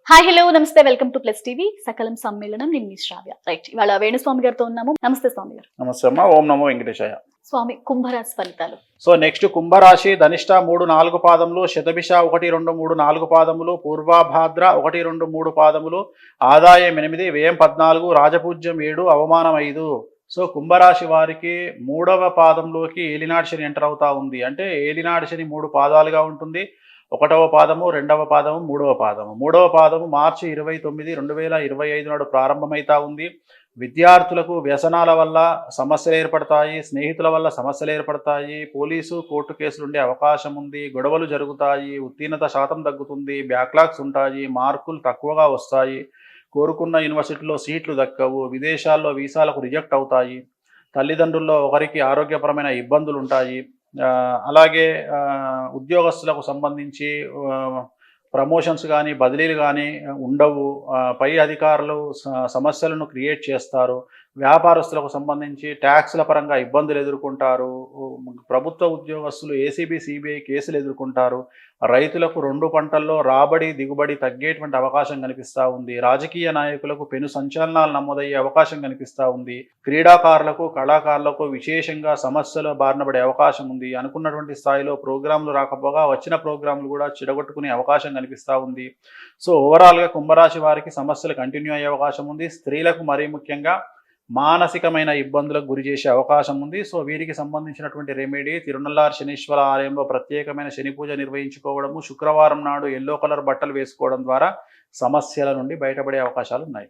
Hi hello నమస్తే welcome to plus TV సకలం సమ్మేళనం నేను మీ శ్రావ్య రైట్ ఇవాళ వేణుస్వామి గారితో ఉన్నాము. నమస్తే స్వామి గారు. నమస్తే అమ్మా. ఓం నమో వెంకటేశాయ. స్వామి కుంభరాశి ఫలితాలు. సో నెక్స్ట్ కుంభరాశి ధనిష్ట 3-4 పాదములు, శతభిష 1-2-3-4 పాదములు, పూర్వాభాద్ర 1-2-3 పాదములు, ఆదాయం 8, వ్యయం 14, రాజపూజ్యం 7, అవమానం 5. సో కుంభరాశి వారికి 3వ పాదంలోకి ఏలినాడు శని ఎంటర్ అవుతా ఉంది. అంటే ఏలినాడు శని 3 పాదాలుగా ఉంటుంది. 1వ పాదము, 2వ పాదము, 3వ పాదము. 3వ పాదము మార్చి 29, 2025 నాడు ప్రారంభమైతా ఉంది. విద్యార్థులకు వ్యసనాల వల్ల సమస్యలు ఏర్పడతాయి, స్నేహితుల వల్ల సమస్యలు ఏర్పడతాయి, పోలీసు కోర్టు కేసులు ఉండే అవకాశం ఉంది, గొడవలు జరుగుతాయి, ఉత్తీర్ణత శాతం తగ్గుతుంది, బ్యాక్లాగ్స్ ఉంటాయి, మార్కులు తక్కువగా వస్తాయి, కోరుకున్న యూనివర్సిటీలో సీట్లు దక్కవు, విదేశాల్లో వీసాలకు రిజెక్ట్ అవుతాయి, తల్లిదండ్రుల్లో ఒకరికి ఆరోగ్యపరమైన ఇబ్బందులు ఉంటాయి. అలాగే ఉద్యోగస్తులకు సంబంధించి ప్రమోషన్స్ కానీ బదిలీలు కానీ ఉండవు. పై అధికారులు సమస్యలను క్రియేట్ చేస్తారు. వ్యాపారస్తులకు సంబంధించి ట్యాక్స్ల పరంగా ఇబ్బందులు ఎదుర్కొంటారు. ప్రభుత్వ ఉద్యోగస్తులు ఏసీబీ సిబిఐ కేసులు ఎదుర్కొంటారు. రైతులకు 2 పంటల్లో రాబడి దిగుబడి తగ్గేటువంటి అవకాశం కనిపిస్తూ ఉంది. రాజకీయ నాయకులకు పెను సంచలనాలు నమోదయ్యే అవకాశం కనిపిస్తూ ఉంది. క్రీడాకారులకు కళాకారులకు విశేషంగా సమస్యల బారిన పడే అవకాశం ఉంది. అనుకున్నటువంటి స్థాయిలో ప్రోగ్రాంలు రాకపోగా వచ్చిన ప్రోగ్రాంలు కూడా చెడగొట్టుకునే అవకాశం కనిపిస్తూ ఉంది. సో ఓవరాల్గా కుంభరాశి వారికి సమస్యలు కంటిన్యూ అయ్యే అవకాశం ఉంది. స్త్రీలకు మరీ ముఖ్యంగా మానసికమైన ఇబ్బందులకు గురి చేసే అవకాశం ఉంది. సో వీరికి సంబంధించినటువంటి రెమెడీ తిరునల్లార్ శనీశ్వర ఆలయంలో ప్రత్యేకమైన శని పూజ నిర్వహించుకోవడము, శుక్రవారం నాడు ఎల్లో కలర్ బట్టలు వేసుకోవడం ద్వారా సమస్యల నుండి బయటపడే అవకాశాలు ఉన్నాయి.